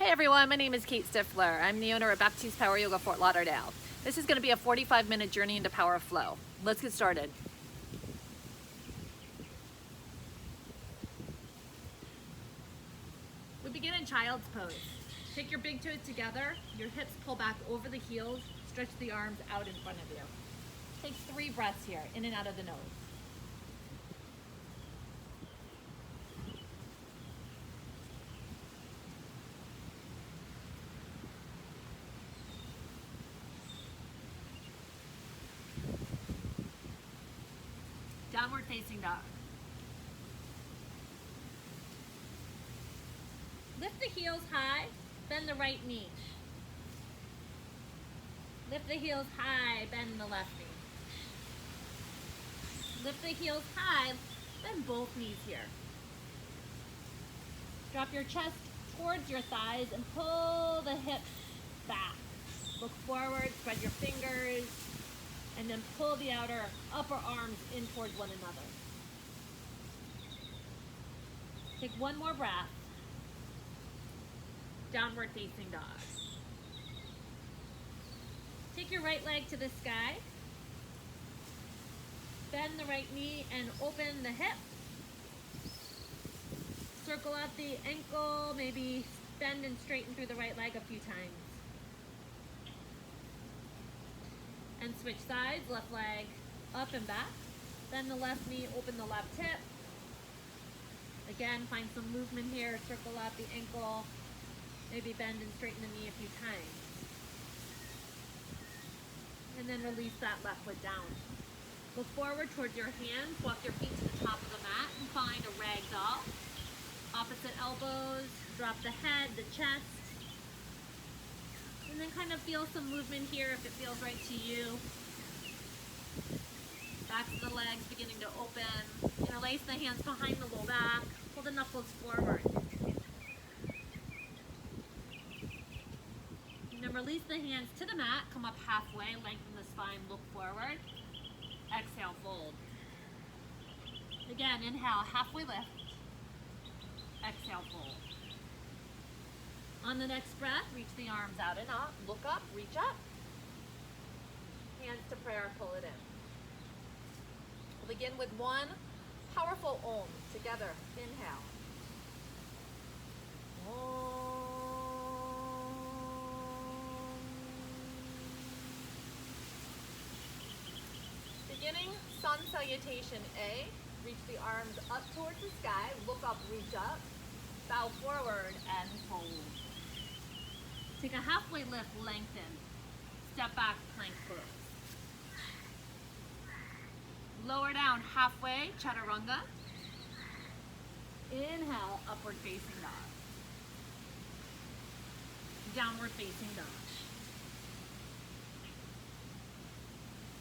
everyone, my name is Kate Stifler. I'm the owner of Baptiste Power Yoga Fort Lauderdale. This is going to be a 45-minute journey into Power Flow. Let's get started. We begin in child's pose. Take your big toes together, your hips pull back over the heels, stretch the arms out in front of you. Take 3 breaths here, in and out of the nose. Downward facing dog. Lift the heels high, bend the right knee. Lift the heels high, bend the left knee. Lift the heels high, bend both knees here. Drop your chest towards your thighs and pull the hips back. Look forward, spread your fingers, and then pull the outer upper arms in towards one another. Take one more breath. Downward facing dog. Take your right leg to the sky. Bend the right knee and open the hip. Circle out the ankle, maybe bend and straighten through the right leg a few times. And switch sides, left leg up and back. Bend the left knee, open the left hip. Again, find some movement here, circle out the ankle, maybe bend and straighten the knee a few times. And then release that left foot down. Look forward towards your hands, walk your feet to the top of the mat and find a ragdoll. Opposite elbows, drop the head, the chest. And then kind of feel some movement here if it feels right to you. Back of the legs beginning to open. Interlace the hands behind the low back. Pull the knuckles forward. And then release the hands to the mat. Come up halfway, lengthen the spine, look forward. Exhale, fold. Again, inhale, halfway lift. Exhale, fold. On the next breath, reach the arms out and up. Look up, reach up. Hands to prayer, pull it in. We'll begin with one powerful Om together. Inhale. Om. Beginning sun salutation A. Reach the arms up towards the sky. Look up, reach up. Bow forward and fold. Take a halfway lift, lengthen. Step back, plank pose. Lower down halfway, chaturanga. Inhale, upward facing dog. Downward facing dog.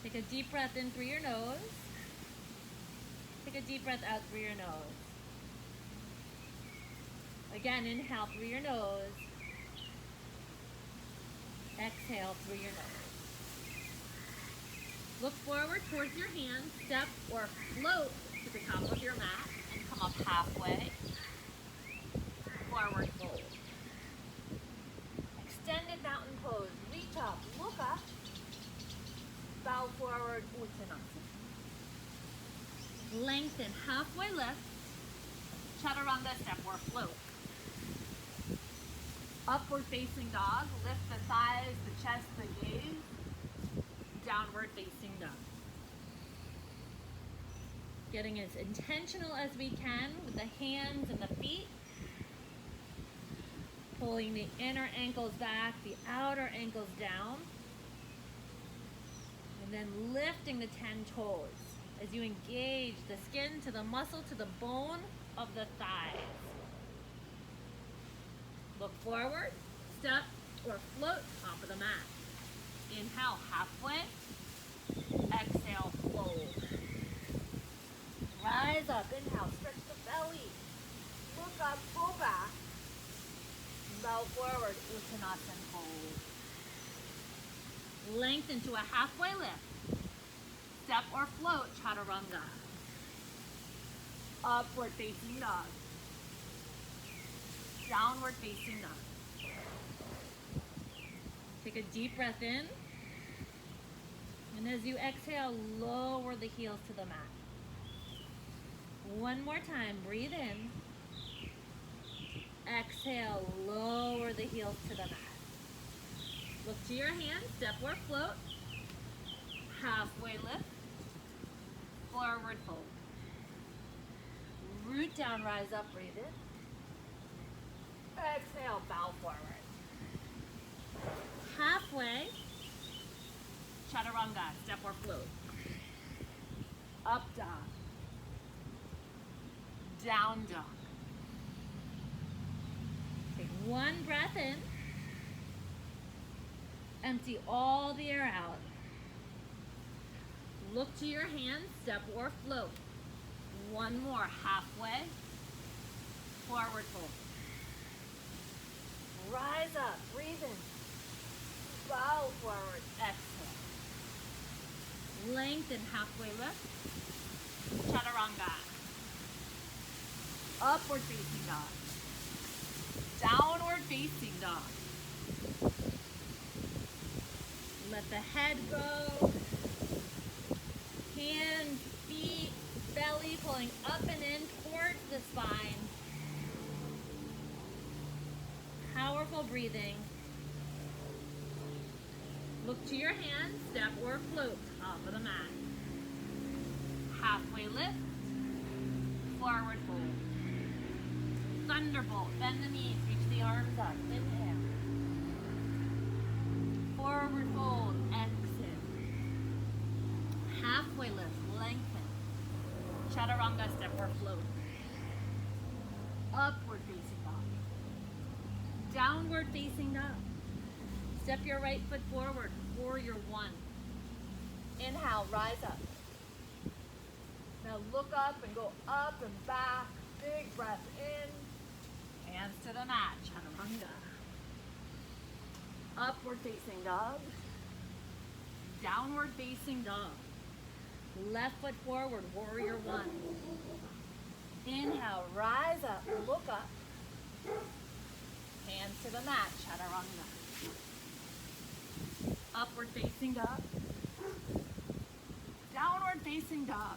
Take a deep breath in through your nose. Take a deep breath out through your nose. Again, inhale through your nose. Exhale through your nose. Look forward towards your hands, step or float to the top of your mat and come up halfway. Forward fold. Extended mountain pose. Reach up, look up. Bow forward, Uttanasana. Lengthen, halfway lift. Chaturanga step or float. Upward facing dog, lift the thighs, the chest, the gaze. Downward facing dog. Getting as intentional as we can with the hands and the feet. Pulling the inner ankles back, the outer ankles down. And then lifting the 10 toes as you engage the skin to the muscle to the bone of the thighs. Look forward, step or float top of the mat. Inhale, halfway. Exhale, fold. Rise up, inhale, stretch the belly. Look up, pull back. Bow forward, Uttanasana, fold. Lengthen to a halfway lift. Step or float, chaturanga. Upward facing dog. Downward facing dog. Take a deep breath in. And as you exhale, lower the heels to the mat. One more time, breathe in. Exhale, lower the heels to the mat. Look to your hands, step or float. Halfway lift. Forward fold. Root down, rise up, breathe in. Exhale, bow forward. Halfway, chaturanga, step or float. Up dog. Down dog. Take one breath in. Empty all the air out. Look to your hands, step or float. One more, halfway. Forward fold. Rise up, breathe in. Bow forward, exhale. Lengthen, halfway lift. Chaturanga. Upward facing dog. Downward facing dog. Let the head go. Hands, feet, belly pulling up and in towards the spine. Powerful breathing. Look to your hands, step or float, top of the mat. Halfway lift, forward fold. Thunderbolt, bend the knees, reach the arms up, inhale. Forward fold, exhale. Halfway lift, lengthen. Chaturanga, step or float. Upward facing dog. Downward facing dog. Step your right foot forward, warrior one. Inhale, rise up. Now look up and go up and back. Big breath in. Hands to the mat, chaturanga. Upward facing dog. Downward facing dog. Left foot forward, warrior one. Inhale, rise up, look up. Hands to the mat, chaturanga. Upward facing dog. Downward facing dog.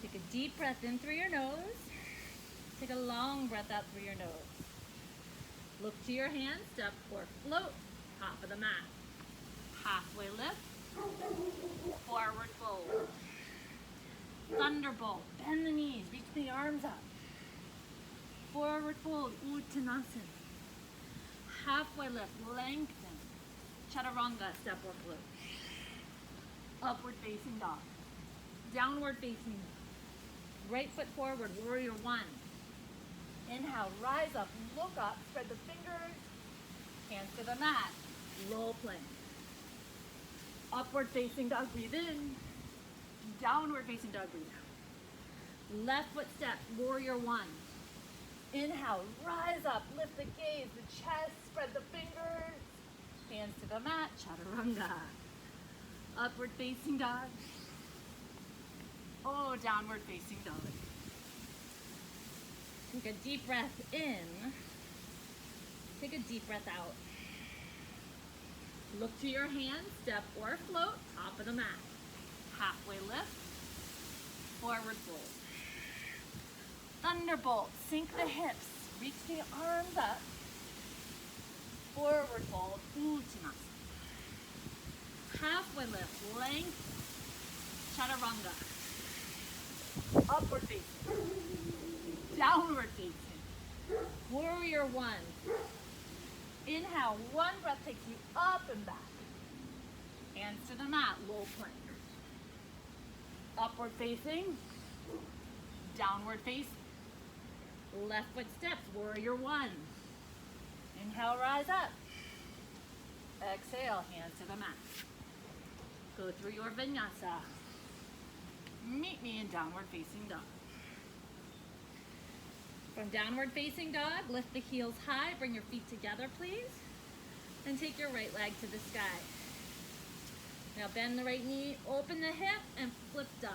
Take a deep breath in through your nose. Take a long breath out through your nose. Look to your hands, step or float, top of the mat. Halfway lift, forward fold. Thunderbolt, bend the knees, reach the arms up. Forward fold, Uttanasana. Halfway lift, lengthen. Chaturanga, step or float. Upward facing dog. Downward facing dog. Right foot forward, warrior one. Inhale, rise up, look up, spread the fingers. Hands to the mat, low plank. Upward facing dog, breathe in. Downward facing dog, breathe out. Left foot step, warrior one. Inhale, rise up, lift the gaze, the chest, spread the fingers. Hands to the mat, chaturanga. Upward facing dog. Oh, downward facing dog. Take a deep breath in. Take a deep breath out. Look to your hands, step or float, top of the mat. Halfway lift, forward fold. Thunderbolt, sink the hips, reach the arms up. Forward fold, Uttanasana. Halfway lift, length, chaturanga. Upward facing, downward facing. Warrior one. Inhale, one breath takes you up and back. Hands to the mat, low plank. Upward facing, downward facing. Left foot steps, warrior one. Inhale, rise up. Exhale, hands to the mat. Go through your vinyasa. Meet me in downward facing dog. From downward facing dog, lift the heels high, bring your feet together, please. And take your right leg to the sky. Now bend the right knee, open the hip, and flip dog.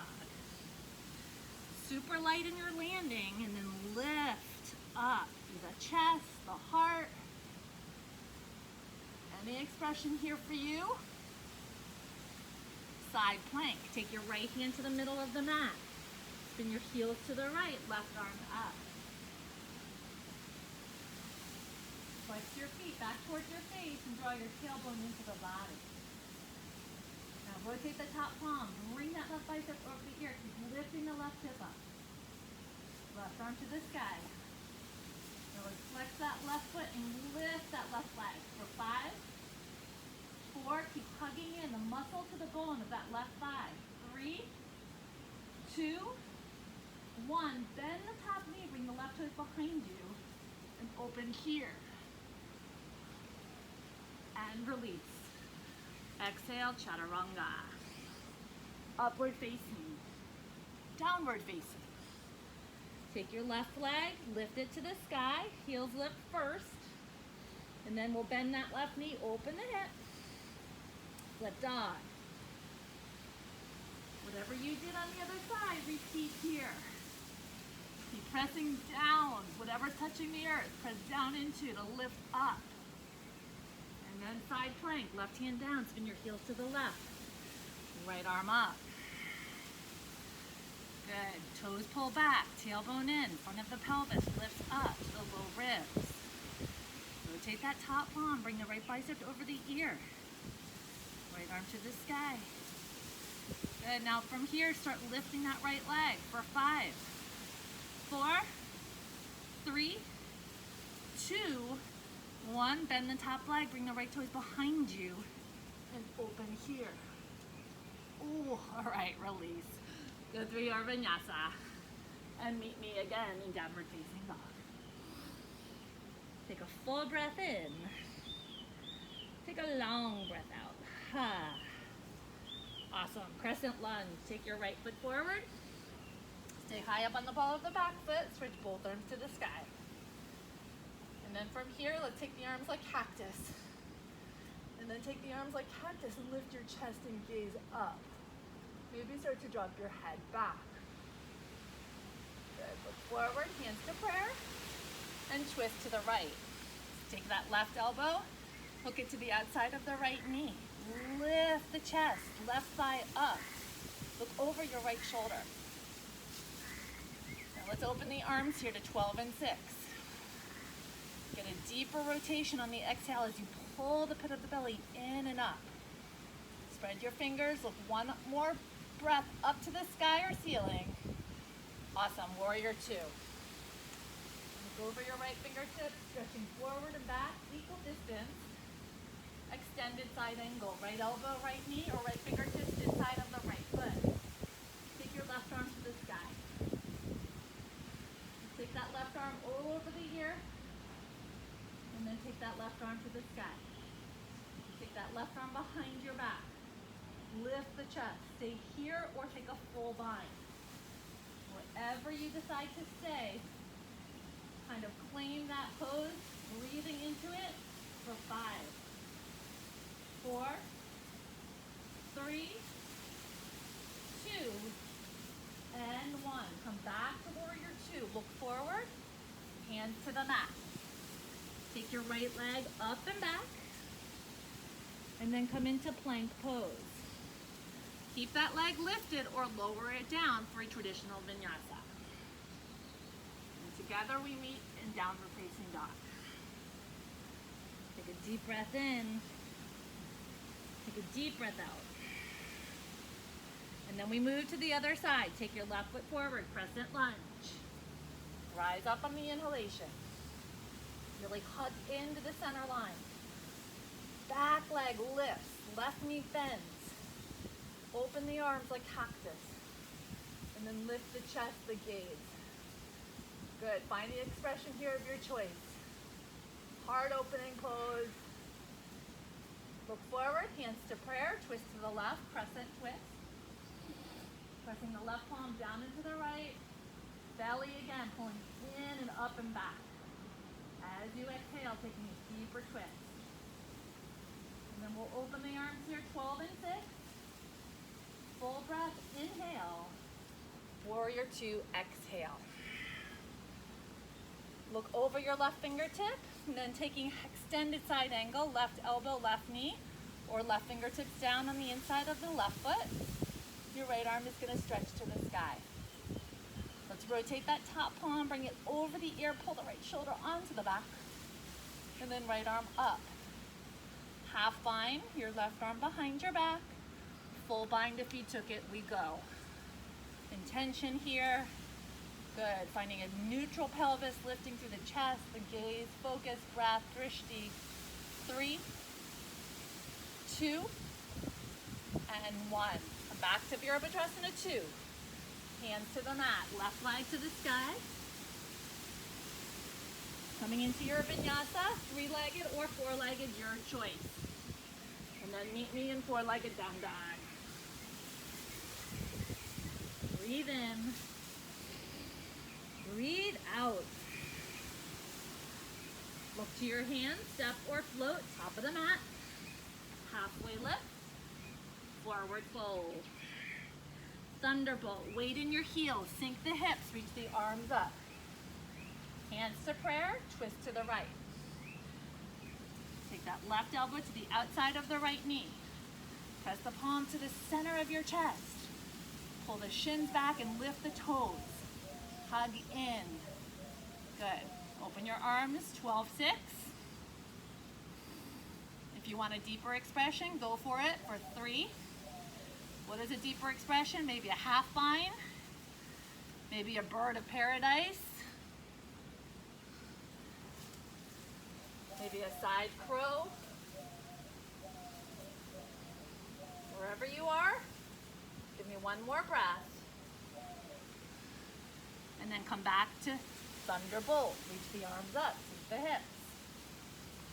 Super light in your landing, and then lift up through the chest, the heart. Any expression here for you? Side plank. Take your right hand to the middle of the mat. Spin your heels to the right, left arm up. Flex your feet back towards your face and draw your tailbone into the body. Now rotate the top palm. Bring that left bicep over the ear. Keep lifting the left hip up. Left arm to the sky. Now let's flex that left foot and lift that left leg for 5, 4, keep hugging in the muscle to the bone of that left thigh. 3, 2, 1. Bend the top knee, bring the left toes behind you, and open here. And release. Exhale, chaturanga. Upward facing. Downward facing. Take your left leg, lift it to the sky, heels lift first, and then we'll bend that left knee, open the hip, flip dog. Whatever you did on the other side, repeat here. Keep pressing down, whatever's touching the earth, press down into to lift up. And then side plank, left hand down, spin your heels to the left, right arm up. Good. Toes pull back, tailbone in, front of the pelvis lifts up to the low ribs. Rotate that top palm, bring the right bicep over the ear. Right arm to the sky. Good. Now from here, start lifting that right leg for 5, 4, 3, 2, 1. Bend the top leg, bring the right toes behind you, and open here. Ooh, all right, release. Go through your vinyasa and meet me again in downward facing dog. Take a full breath in. Take a long breath out. Ha. Awesome. Crescent lunge. Take your right foot forward. Stay high up on the ball of the back foot. Switch both arms to the sky. And then from here, let's take the arms like cactus. And then take the arms like cactus and lift your chest and gaze up. Maybe start to drop your head back. Good. Look forward, hands to prayer, and twist to the right. Take that left elbow, hook it to the outside of the right knee. Lift the chest, left thigh up. Look over your right shoulder. Now let's open the arms here to 12 and 6. Get a deeper rotation on the exhale as you pull the pit of the belly in and up. Spread your fingers, look one more breath up to the sky or ceiling. Awesome, warrior 2. Look over your right fingertips, stretching forward and back, equal distance. Extended side angle, right elbow, right knee, or right fingertips inside of the right foot. Take your left arm to the sky. Take that left arm all over the ear, and then take that left arm to the sky. Take that left arm behind your back. Lift the chest. Stay here or take a full bind. Wherever you decide to stay, kind of claim that pose, breathing into it for 5, 4, 3, 2, and 1. Come back to warrior 2. Look forward, hands to the mat. Take your right leg up and back, and then come into plank pose. Keep that leg lifted or lower it down for a traditional vinyasa. And together we meet in downward facing dog. Take a deep breath in. Take a deep breath out. And then we move to the other side. Take your left foot forward, crescent lunge. Rise up on the inhalation. Really hug into the center line. Back leg lifts, left knee bends. Open the arms like cactus. And then lift the chest, the gaze. Good. Find the expression here of your choice. Heart opening pose. Look forward, hands to prayer. Twist to the left, crescent twist. Pressing the left palm down into the right. Belly again, pulling in and up and back. As you exhale, taking a deeper twist. And then we'll open the arms here, 12 and 6. Full breath, inhale. Warrior 2, exhale. Look over your left fingertip, and then taking extended side angle, left elbow, left knee, or left fingertips down on the inside of the left foot. Your right arm is going to stretch to the sky. Let's rotate that top palm, bring it over the ear, pull the right shoulder onto the back, and then right arm up. Half bind, your left arm behind your back. Full bind if you took it, we go. Intention here. Good, finding a neutral pelvis, lifting through the chest, the gaze, focus, breath, drishti. 3, 2, and 1. Come back to Virabhadrasana 2. Hands to the mat, left leg to the sky. Coming into your vinyasa, 3-legged or 4-legged, your choice. And then meet me in 4-legged down dog. Breathe in. Breathe out. Look to your hands, step or float, top of the mat. Halfway lift, forward fold. Thunderbolt, weight in your heels, sink the hips, reach the arms up. Hands to prayer, twist to the right. Take that left elbow to the outside of the right knee. Press the palm to the center of your chest. Pull the shins back and lift the toes. Hug in. Good. Open your arms, 12-6. If you want a deeper expression, go for it for 3. What is a deeper expression? Maybe a half bind. Maybe a bird of paradise. Maybe a side crow. Wherever you are, give me one more breath. And then come back to thunderbolt. Reach the arms up, sink the hips.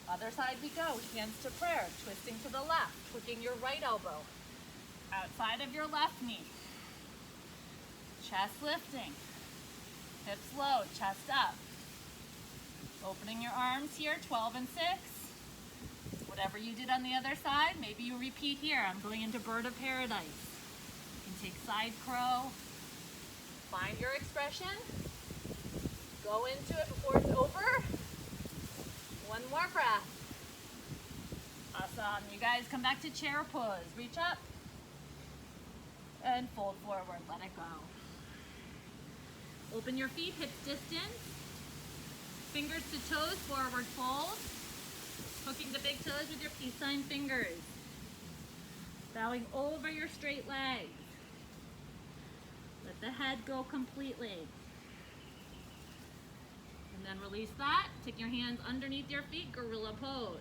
Other side we go, hands to prayer, twisting to the left, twiddling your right elbow. Outside of your left knee. Chest lifting. Hips low, chest up. Opening your arms here, 12 and 6. Whatever you did on the other side, maybe you repeat here. I'm going into bird of paradise. You can take side crow. Find your expression. Go into it before it's over. One more breath. Awesome. You guys come back to chair pose. Reach up and fold forward. Let it go. Open your feet, hips distance. Fingers to toes, forward fold. Hooking the big toes with your peace sign fingers. Bowing over your straight legs. Let the head go completely. And then release that. Take your hands underneath your feet, gorilla pose.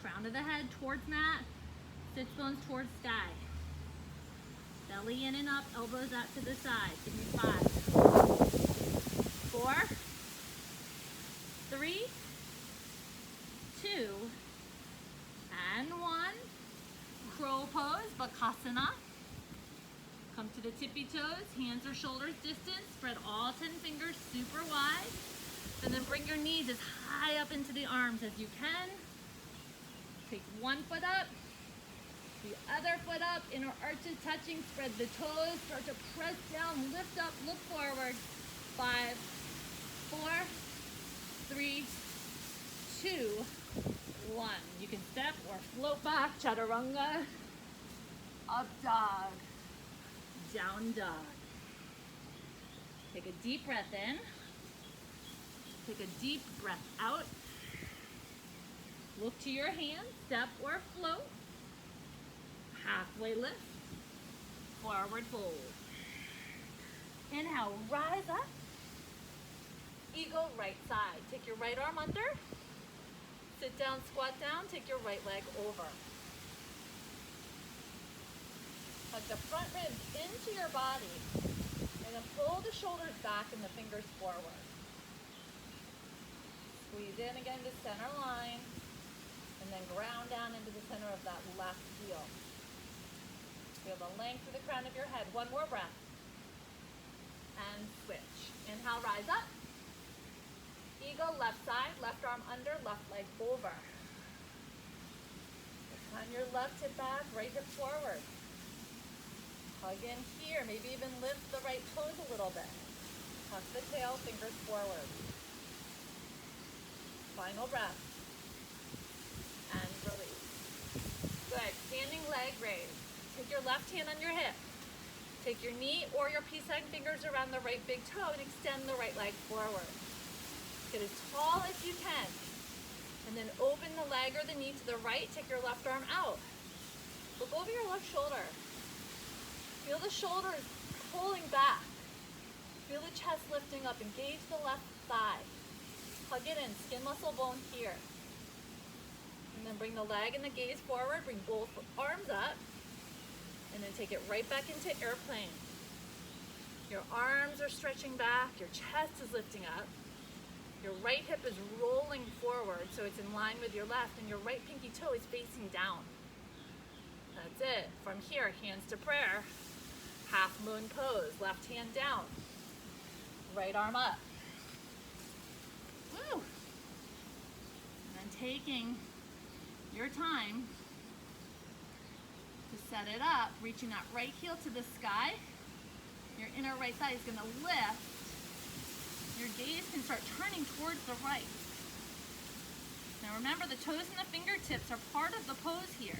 Crown of the head towards mat. Sits bones towards sky. Belly in and up, elbows out to the side. Give me 5, 4, 3, 2, and 1. Crow pose, Bakasana. Come to the tippy toes, hands or shoulders distance. Spread all 10 fingers super wide. And then bring your knees as high up into the arms as you can. Take one foot up. The other foot up, inner arches touching, spread the toes, start to press down, lift up, look forward. 5, 4, 3, 2, 1. You can step or float back, chaturanga, up dog, down dog. Take a deep breath in, take a deep breath out. Look to your hands, step or float. Halfway lift, forward fold. Inhale, rise up. Eagle, right side. Take your right arm under. Sit down, squat down. Take your right leg over. Hug the front ribs into your body. And then pull the shoulders back and the fingers forward. Squeeze in again to center line. And then ground down into the center of that left heel. Feel the length of the crown of your head. One more breath. And switch. Inhale, rise up. Eagle, left side, left arm under, left leg over. This time your left hip back, right hip forward. Hug in here. Maybe even lift the right toes a little bit. Tuck the tail, fingers forward. Final breath. And release. Good. Standing leg raise. Take your left hand on your hip. Take your knee or your peace sign fingers around the right big toe and extend the right leg forward. Get as tall as you can. And then open the leg or the knee to the right. Take your left arm out. Look over your left shoulder. Feel the shoulders pulling back. Feel the chest lifting up. Engage the left thigh. Hug it in. Skin, muscle, bone here. And then bring the leg and the gaze forward. Bring both arms up. And then take it right back into airplane. Your arms are stretching back. Your chest is lifting up. Your right hip is rolling forward so it's in line with your left, and your right pinky toe is facing down. That's it. From here, hands to prayer. Half moon pose. Left hand down. Right arm up. Woo! And then taking your time to set it up, reaching that right heel to the sky. Your inner right thigh is going to lift. Your gaze can start turning towards the right. Now remember, the toes and the fingertips are part of the pose here.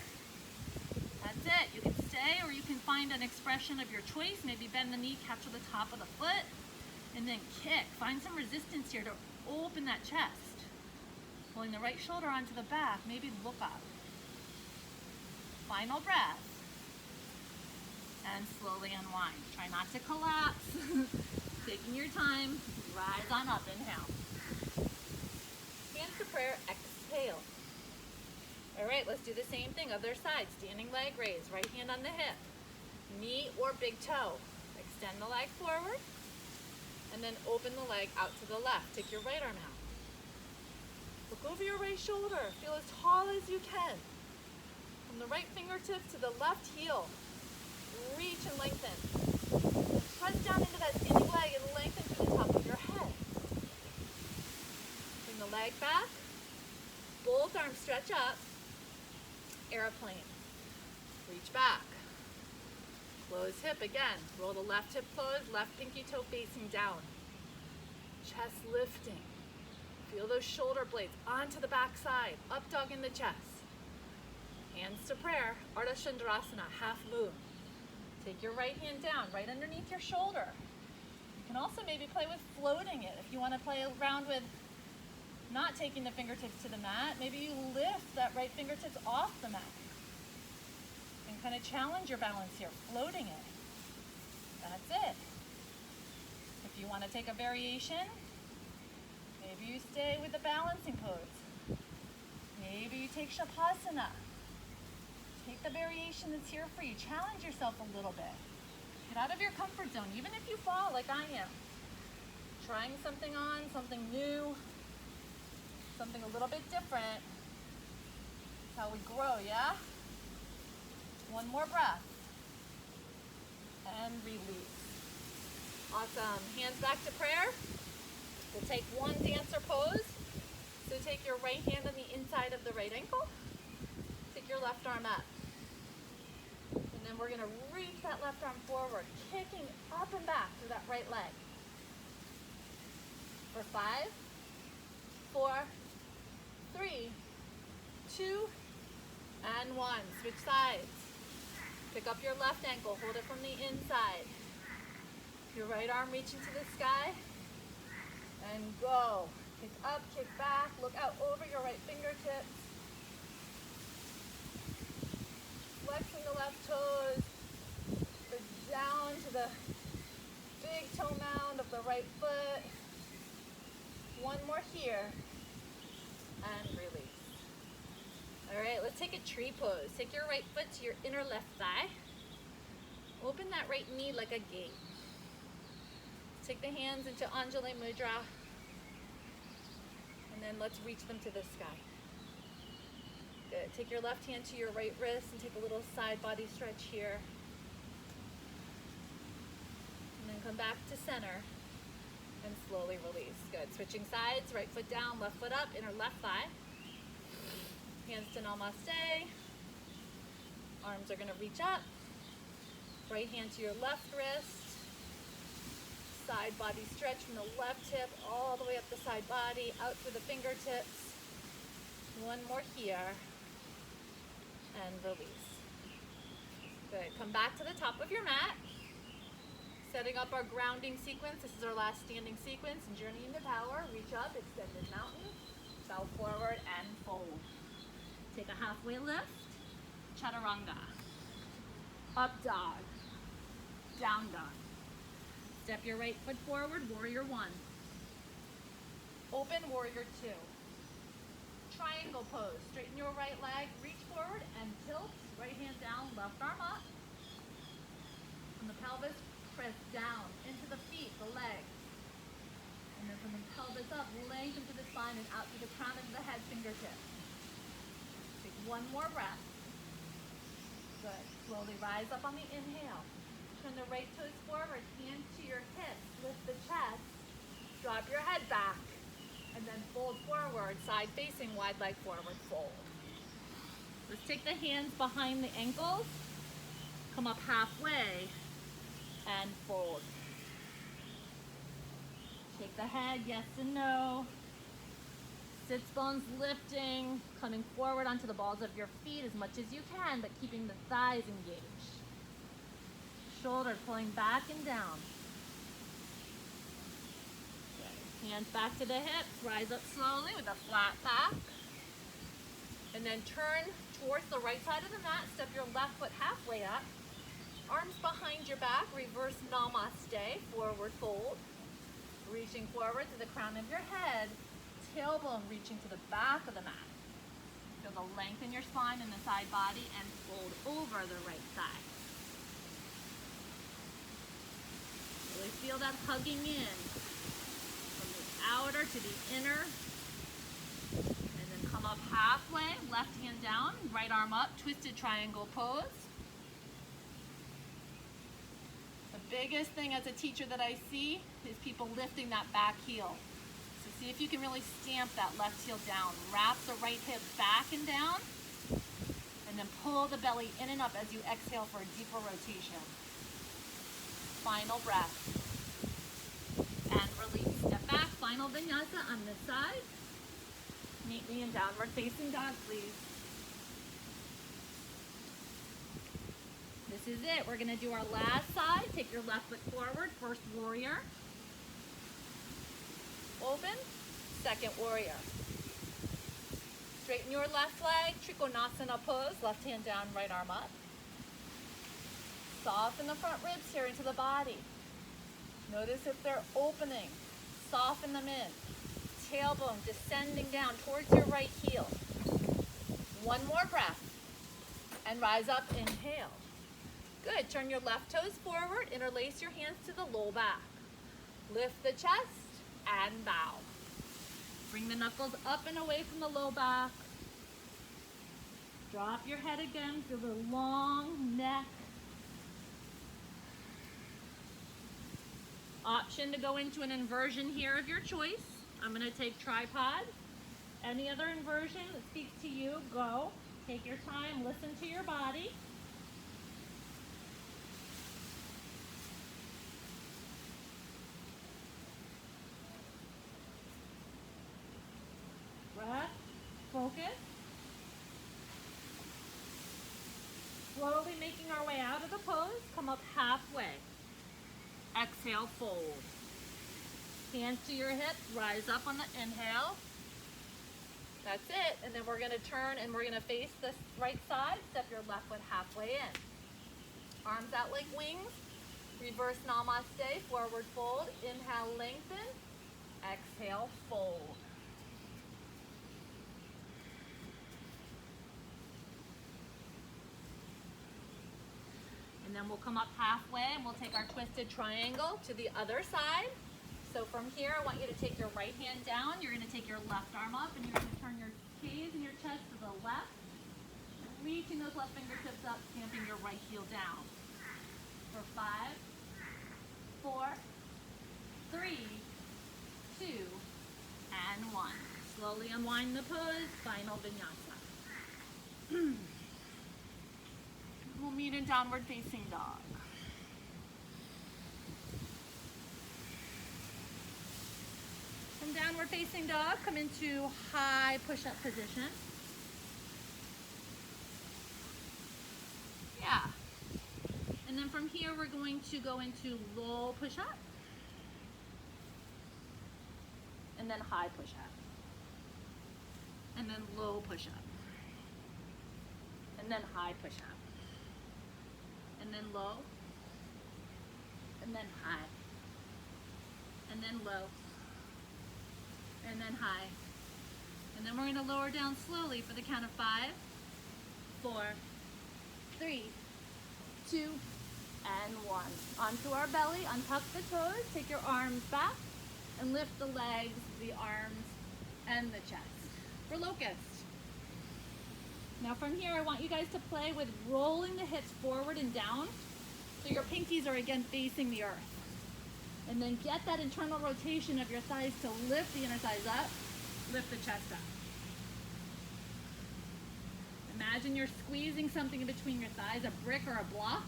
That's it. You can stay or you can find an expression of your choice. Maybe bend the knee, capture the top of the foot, and then kick. Find some resistance here to open that chest. Pulling the right shoulder onto the back, maybe look up. Final breath. And slowly unwind. Try not to collapse. Taking your time. Rise on up. Inhale. Hands to prayer. Exhale. All right, let's do the same thing. Other side. Standing leg raise. Right hand on the hip. Knee or big toe. Extend the leg forward. And then open the leg out to the left. Take your right arm out. Look over your right shoulder. Feel as tall as you can. From the right fingertip to the left heel. Reach and lengthen. Press down into that skinny leg and lengthen to the top of your head. Bring the leg back. Both arms stretch up. Airplane. Reach back. Close hip again. Roll the left hip closed, left pinky toe facing down. Chest lifting. Feel those shoulder blades onto the back side. Up dog in the chest. Hands to prayer. Ardha Chandrasana, half moon. Take your right hand down, right underneath your shoulder. You can also maybe play with floating it. If you want to play around with not taking the fingertips to the mat, maybe you lift that right fingertips off the mat. And kind of challenge your balance here, floating it. That's it. If you want to take a variation, maybe you stay with the balancing pose. Maybe you take Shavasana. Take the variation that's here for you. Challenge yourself a little bit. Get out of your comfort zone, even if you fall like I am. Trying something on, something new, something a little bit different. That's how we grow, yeah? One more breath. And release. Awesome. Hands back to prayer. We'll take one dancer pose. So take your right hand on the inside of the right ankle. Take your left arm up. And then we're going to reach that left arm forward, kicking up and back through that right leg. For 5, 4, 3, 2, and 1. Switch sides. Pick up your left ankle, hold it from the inside. Your right arm reaching to the sky. And go. Kick up, kick back, look out over your right fingertips. Flexing the left toes. Go down to the big toe mound of the right foot. One more here. And release. All right, let's take a tree pose. Take your right foot to your inner left thigh. Open that right knee like a gate. Take the hands into Anjali Mudra. And then let's reach them to the sky. Good. Take your left hand to your right wrist and take a little side body stretch here. And then come back to center and slowly release. Good. Switching sides, right foot down, left foot up, inner left thigh. Hands to Namaste. Arms are going to reach up. Right hand to your left wrist. side body stretch from the left hip all the way up the side body, out through the fingertips. One more here, and release. Good, come back to the top of your mat. Setting up our grounding sequence. This is our last standing sequence. Journey into power, reach up, extended mountain, bow forward and fold. Take a halfway lift, chaturanga. Up dog, down dog. Step your right foot forward, warrior one. Open, warrior two. Triangle pose, straighten your right leg, reach forward and tilt. Right hand down, left arm up. From the pelvis, press down into the feet, the legs. And then from the pelvis up, lengthen to the spine and out through the crown of the head, fingertips. Take one more breath. Good. Slowly rise up on the inhale. Turn the right toes forward, hands to your hips, lift the chest, drop your head back, and then fold forward, side facing, wide leg forward, fold. Let's take the hands behind the ankles, come up halfway, and fold. Take the head, yes and no. Sits bones lifting, coming forward onto the balls of your feet as much as you can, but keeping the thighs engaged. Shoulder pulling back and down. Good. Hands back to the hips, rise up slowly with a flat back. And then turn towards the right side of the mat, step your left foot halfway up. Arms behind your back, reverse namaste, forward fold. Reaching forward to the crown of your head, tailbone reaching to the back of the mat. Feel the length in your spine and the side body and fold over the right side. Really feel that hugging in from the outer to the inner. And then come up halfway, left hand down, right arm up, twisted triangle pose. The biggest thing as a teacher that I see is people lifting that back heel. So see if you can really stamp that left heel down. Wrap the right hip back and down, and then pull the belly in and up as you exhale for a deeper rotation. Final breath. And release. Step back, final vinyasa on this side. Meet me in downward facing dog, please. This is it. We're going to do our last side. Take your left foot forward, first warrior. Open, second warrior. Straighten your left leg, Trikonasana pose, left hand down, right arm up. Soften the front ribs here into the body. Notice if they're opening. Soften them in. Tailbone descending down towards your right heel. One more breath. And rise up, inhale. Good, turn your left toes forward, interlace your hands to the low back. Lift the chest and bow. Bring the knuckles up and away from the low back. Drop your head again, feel the long neck. Option to go into an inversion here of your choice. I'm going to take tripod. Any other inversion that speaks to you, go. Take your time, listen to your body. Breath, focus. Slowly making our way out of the pose, come up halfway. Exhale, fold. Hands to your hips, rise up on the inhale. That's it, and then we're gonna turn and we're gonna face the right side, step your left foot halfway in. Arms out like wings, reverse namaste, forward fold, inhale, lengthen, exhale, fold. And then we'll come up halfway and we'll take our twisted triangle to the other side. So from here, I want you to take your right hand down. You're going to take your left arm up and you're going to turn your gaze and your chest to the left. Reaching those left fingertips up, stamping your right heel down. For 5, 4, 3, 2, and 1. Slowly unwind the pose, final vinyasa. We'll meet in downward facing dog. downward facing dog, come into high push-up position. Yeah. And then from here, we're going to go into low push-up. And then high push-up. And then low push-up. And then high push-up. And then low. And then high. And then low. And then high. And then we're going to lower down slowly for the count of 5, 4, 3, 2, and 1. Onto our belly, untuck the toes, take your arms back, and lift the legs, the arms, and the chest for locust. Now from here, I want you guys to play with rolling the hips forward and down so your pinkies are again facing the earth. And then get that internal rotation of your thighs to lift the inner thighs up, lift the chest up. Imagine you're squeezing something in between your thighs, a brick or a block.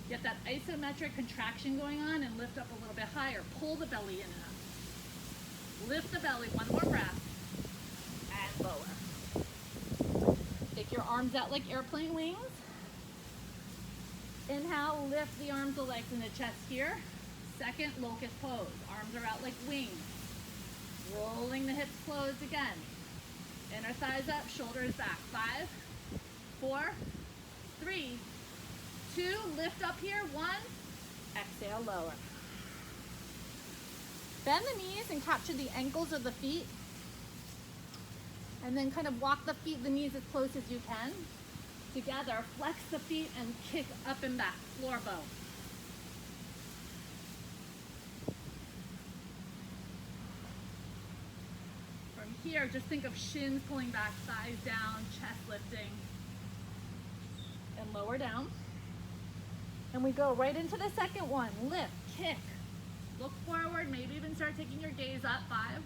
Get that isometric contraction going on and lift up a little bit higher. Pull the belly in and up. Lift the belly, one more breath, and lower. Take your arms out like airplane wings. Inhale, lift the arms, the legs, and the chest here. Second, locust pose. Arms are out like wings. Rolling the hips closed again. Inner thighs up, shoulders back. 5, 4, 3, 2, lift up here. 1, exhale, lower. Bend the knees and capture the ankles of the feet. And then kind of walk the feet, the knees as close as you can. Together, flex the feet and kick up and back, floor bow. From here, just think of shins pulling back, thighs down, chest lifting, and lower down. And we go right into the second one. Lift, kick, look forward, maybe even start taking your gaze up. 5,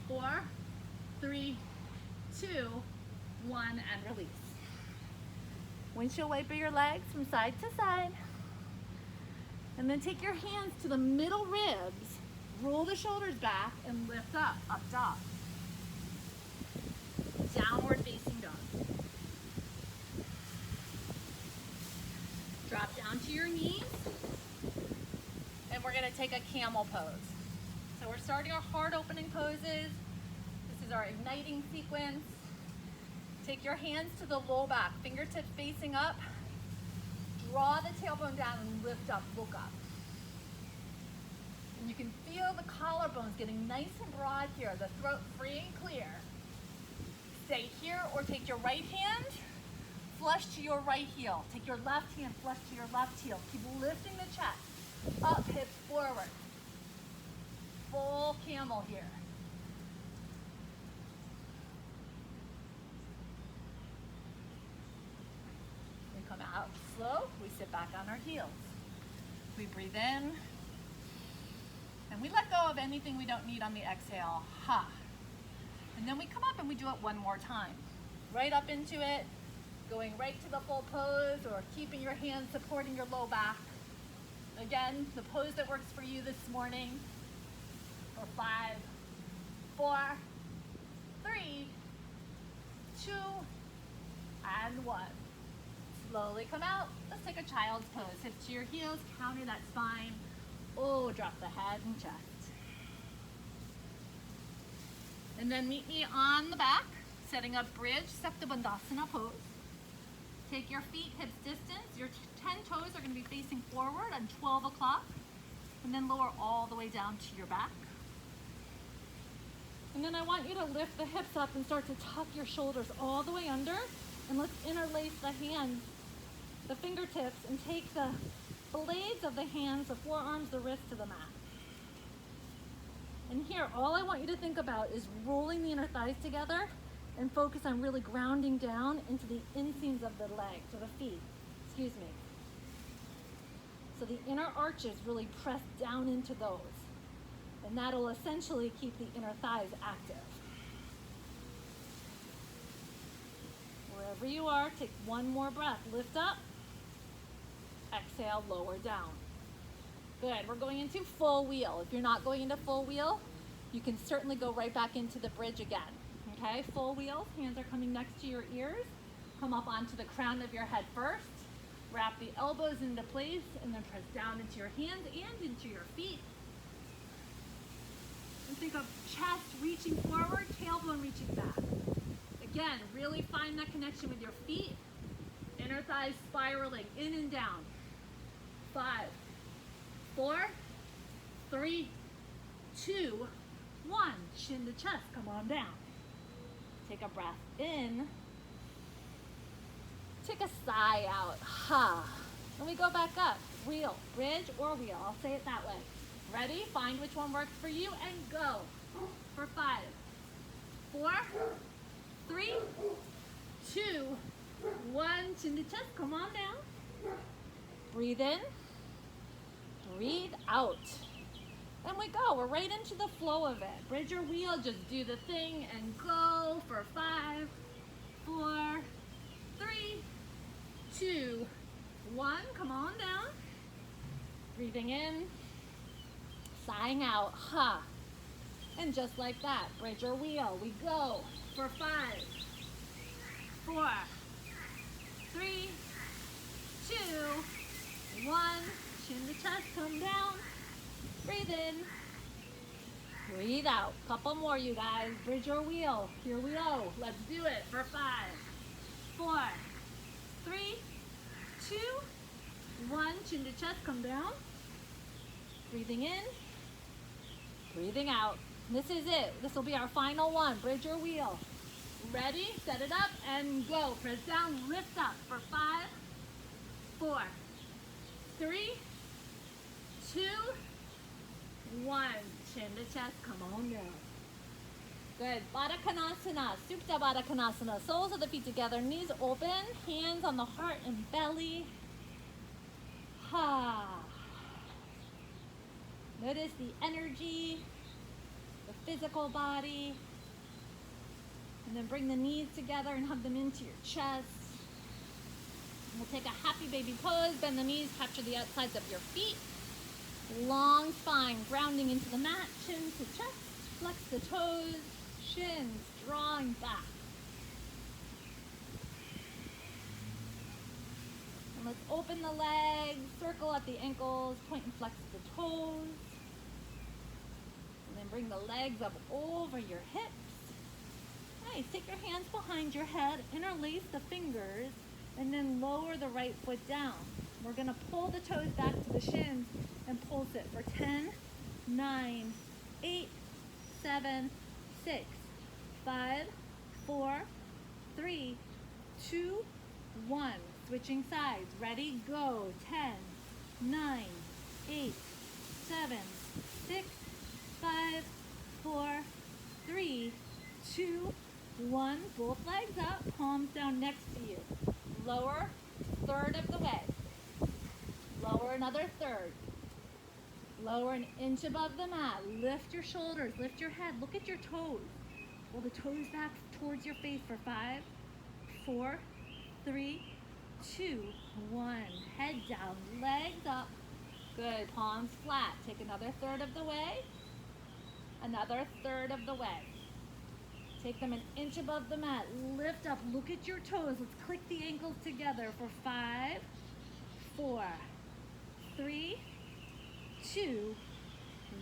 4, 3, 2, 1, and release. Windshield wiper your legs from side to side. And then take your hands to the middle ribs, roll the shoulders back, and lift up dog. Downward facing dog. Drop down to your knees. And we're gonna take a camel pose. So we're starting our heart opening poses. This is our igniting sequence. Take your hands to the low back, fingertips facing up. Draw the tailbone down and lift up, look up. And you can feel the collarbones getting nice and broad here, the throat free and clear. Stay here or take your right hand, flush to your right heel. Take your left hand, flush to your left heel. Keep lifting the chest, up, hips forward. Full camel here. Come out slow, we sit back on our heels. We breathe in, and we let go of anything we don't need on the exhale. Ha. And then we come up and we do it one more time. Right up into it, going right to the full pose, or keeping your hands supporting your low back. Again, the pose that works for you this morning. For 5, 4, 3, 2, and 1. Slowly come out. Let's take a child's pose. Hips to your heels, counter that spine. Oh, drop the head and chest. And then meet me on the back, setting up bridge, Supta Bandhasana pose. Take your feet hips distance. Your 10 toes are going to be facing forward on 12 o'clock. And then lower all the way down to your back. And then I want you to lift the hips up and start to tuck your shoulders all the way under. And let's interlace the hands, the fingertips, and take the blades of the hands, the forearms, the wrists to the mat. And here, all I want you to think about is rolling the inner thighs together and focus on really grounding down into the inseams of the legs, or the feet, excuse me. So the inner arches really press down into those. And that'll essentially keep the inner thighs active. Wherever you are, take one more breath. Lift up. Exhale, lower down. Good. We're going into full wheel. If you're not going into full wheel, you can certainly go right back into the bridge again. Okay, full wheels, hands are coming next to your ears. Come up onto the crown of your head first. Wrap the elbows into place and then press down into your hands and into your feet. And think of chest reaching forward, tailbone reaching back. Again, really find that connection with your feet. Inner thighs spiraling in and down. 5, 4, 3, 2, 1. Chin to chest, come on down. Take a breath in. Take a sigh out. Ha. And we go back up. Wheel, bridge or wheel. I'll say it that way. Ready? Find which one works for you and go. For 5, 4, 3, 2, 1. Chin to chest, come on down. Breathe in. Breathe out. And we go. We're right into the flow of it. Bridge or wheel, just do the thing and go for 5, 4, 3, 2, 1. Come on down. Breathing in. Sighing out. Ha. And just like that, bridge or wheel, we go for 5, 4, 3, 2, 1. Chin to chest, come down. Breathe in. Breathe out. Couple more, you guys. Bridge or wheel. Here we go. Let's do it for 5, 4, 3, 2, 1. Chin to chest, come down. Breathing in. Breathing out. This is it. This will be our final one. Bridge or wheel. Ready? Set it up and go. Press down, lift up for 5, 4, 3, 2, 1. Chin to chest, come on down. Good. Baddha Konasana, Supta Baddha Konasana. Soles of the feet together, knees open, hands on the heart and belly. Ha. Notice the energy, the physical body. And then bring the knees together and hug them into your chest. We'll take a happy baby pose. Bend the knees, capture the outsides of your feet. Long spine, grounding into the mat, chin to chest. Flex the toes, shins drawing back. And let's open the legs, circle at the ankles, point and flex the toes. And then bring the legs up over your hips. Nice. Take your hands behind your head, interlace the fingers, and then lower the right foot down. We're going to pull the toes back to the shins and pulse it for 10, 9, 8, 7, 6, 5, 4, 3, 2, 1. Switching sides. Ready? Go. 10, 9, 8, 7, 6, 5, 4, 3, 2, 1. Both legs up, palms down next to you. Lower third of the way. Lower another third. Lower an inch above the mat. Lift your shoulders, lift your head. Look at your toes. Pull the toes back towards your face for 5, 4, 3, 2, 1. Head down, legs up. Good, palms flat. Take another third of the way. Another third of the way. Take them an inch above the mat. Lift up, look at your toes. Let's click the ankles together for 5, 4, 3, 2,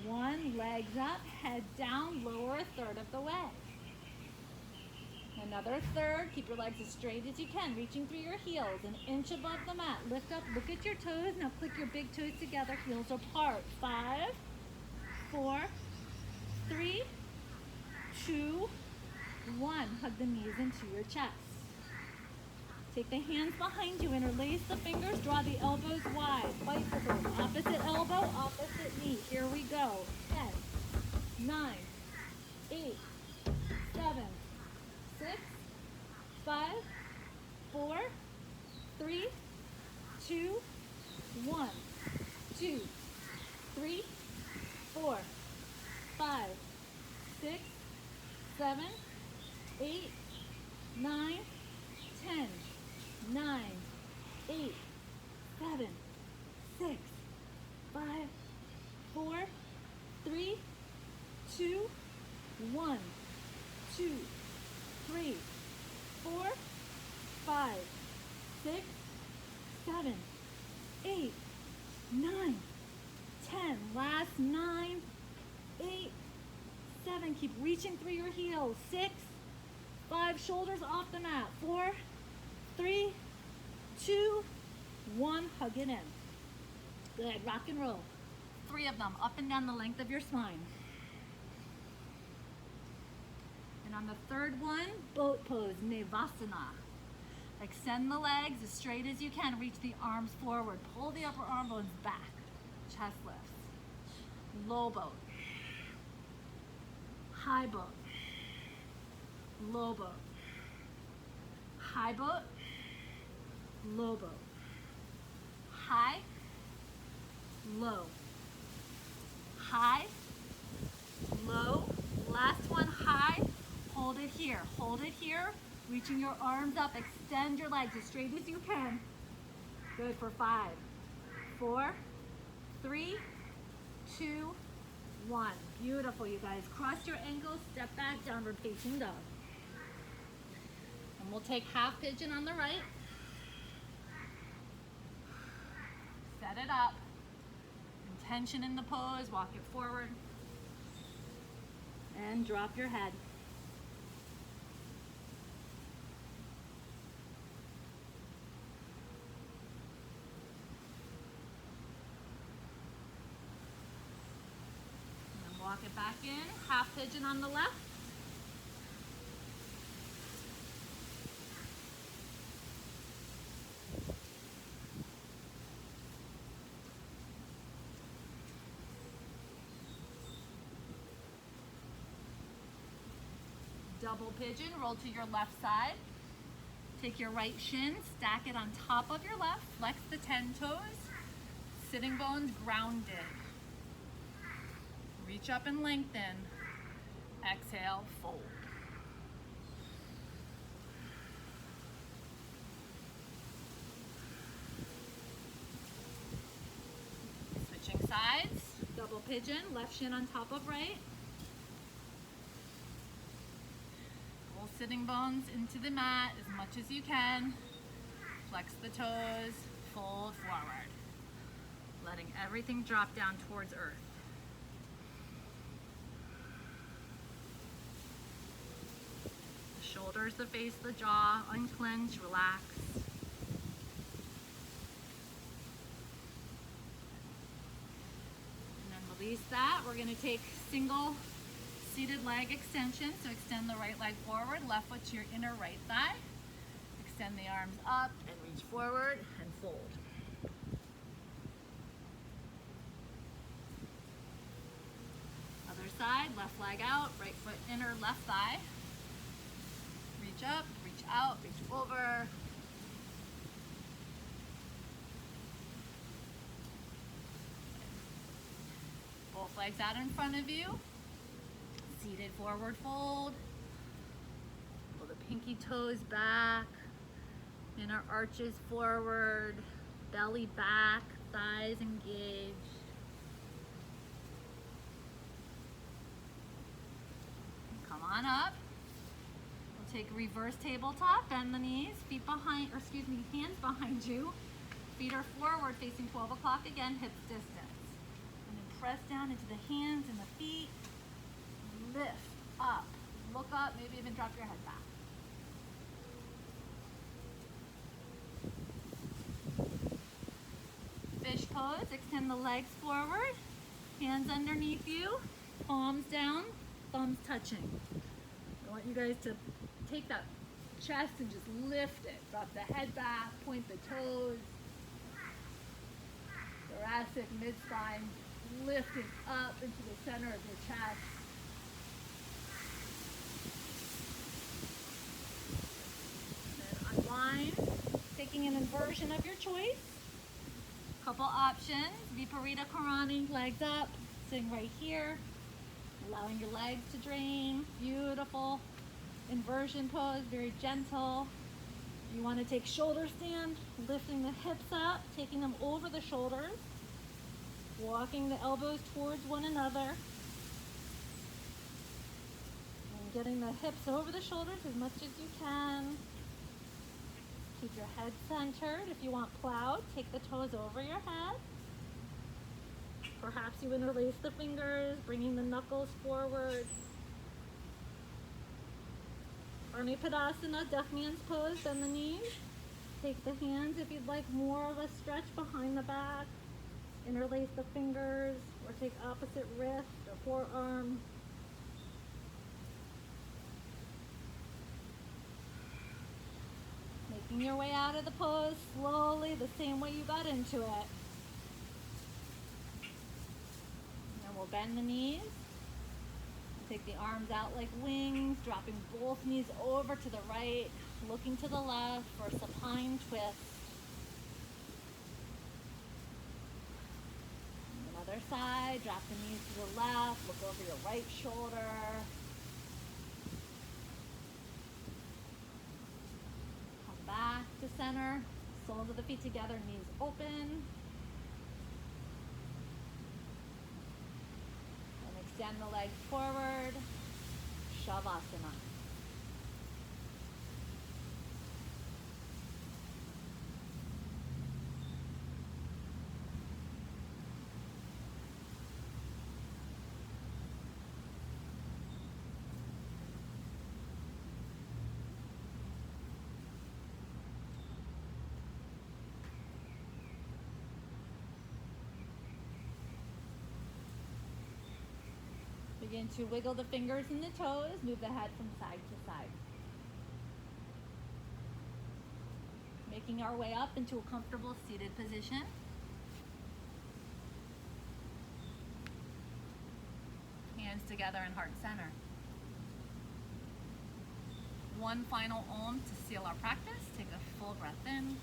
1. Legs up, head down, lower a third of the way. Another third. Keep your legs as straight as you can, reaching through your heels, an inch above the mat. Lift up, look at your toes. Now click your big toes together, heels apart. 5, 4, 3, 2, 1. Hug the knees into your chest. Take the hands behind you, interlace the fingers, draw the elbows wide. Bicycles, opposite elbow, opposite knee. Here we go. 10, 9, 8, 7, 6, 5, 4, 3, 2, 1. 2, 3, 4, 5, 6, 7, 8, 9, 10, 9, 8, 7, 6, 5, 4, 3, 2, 1, 2, 3, 4, 5, 6, 7, 8, 9, 10. Last 9, 8, 7. Keep reaching through your heels. 6, 5. Shoulders off the mat. 4, 3, 2, 1. Hug it in. Good. Rock and roll. 3 of them up and down the length of your spine. And on the third one, boat pose, Navasana. Extend the legs as straight as you can. Reach the arms forward. Pull the upper arm bones back. Chest lifts. Low boat. High boat. Low boat. High boat. Low boat. High. Low. High. Low. Last one, high. Hold it here. Hold it here. Reaching your arms up. Extend your legs as straight as you can. Good for 5, 4, 3, 2, 1. Beautiful, you guys. Cross your ankles. Step back. Downward facing dog. And we'll take half pigeon on the right. Set it up. Intention in the pose. Walk it forward. And drop your head. And then walk it back in. Half pigeon on the left. Double pigeon, roll to your left side. Take your right shin, stack it on top of your left, flex the 10 toes, sitting bones grounded. Reach up and lengthen. Exhale, fold. Switching sides, double pigeon, left shin on top of right. Sitting bones into the mat as much as you can. Flex the toes, fold forward. Letting everything drop down towards earth. The shoulders, the face, the jaw, unclench, relax. And then release that. We're gonna take single seated leg extension, so extend the right leg forward, left foot to your inner right thigh. Extend the arms up and reach forward and fold. Other side, left leg out, right foot inner left thigh. Reach up, reach out, reach over. Both legs out in front of you. Seated forward fold. Pull the pinky toes back. Inner arches forward. Belly back. Thighs engaged. Come on up. We'll take reverse tabletop. Bend the knees. Feet behind, or excuse me, hands behind you. Feet are forward facing 12 o'clock again, hips distance. And then press down into the hands and the feet. Lift up, look up, maybe even drop your head back. Fish pose, extend the legs forward, hands underneath you, palms down, thumbs touching. I want you guys to take that chest and just lift it. Drop the head back, point the toes. Thoracic, mid-spine, lifting up into the center of your chest. Line, taking an inversion of your choice. Couple options, Viparita Karani, legs up, sitting right here, allowing your legs to drain. Beautiful inversion pose, very gentle. You want to take shoulder stand, lifting the hips up, taking them over the shoulders, walking the elbows towards one another. getting the hips over the shoulders as much as you can. Keep your head centered. If you want plowed, take the toes over your head. Perhaps you interlace the fingers, bringing the knuckles forward. Arni Padasana, Deaf Man's Pose, bend the knees. Take the hands if you'd like more of a stretch behind the back. Interlace the fingers or take opposite wrist or forearm. Making your way out of the pose slowly, the same way you got into it. Now we'll bend the knees. Take the arms out like wings, dropping both knees over to the right, looking to the left for a supine twist. Other side, drop the knees to the left, look over your right shoulder. Come back to center, soles of the feet together, knees open. And extend the legs forward, Shavasana. Begin to wiggle the fingers and the toes, move the head from side to side. Making our way up into a comfortable seated position. Hands together in heart center. One final Om to seal our practice. Take a full breath in.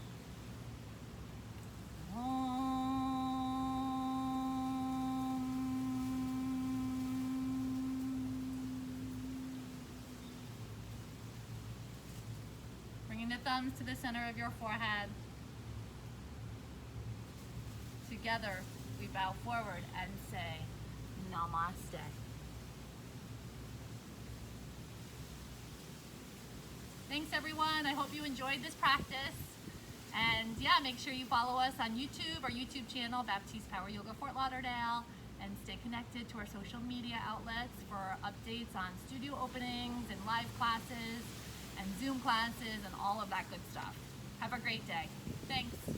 Om. Bringing the thumbs to the center of your forehead. Together, we bow forward and say, Namaste. Thanks everyone. I hope you enjoyed this practice. And yeah, make sure you follow us on YouTube, our YouTube channel, Baptiste Power Yoga Fort Lauderdale, and stay connected to our social media outlets for updates on studio openings and live classes and Zoom classes and all of that good stuff. Have a great day. Thanks.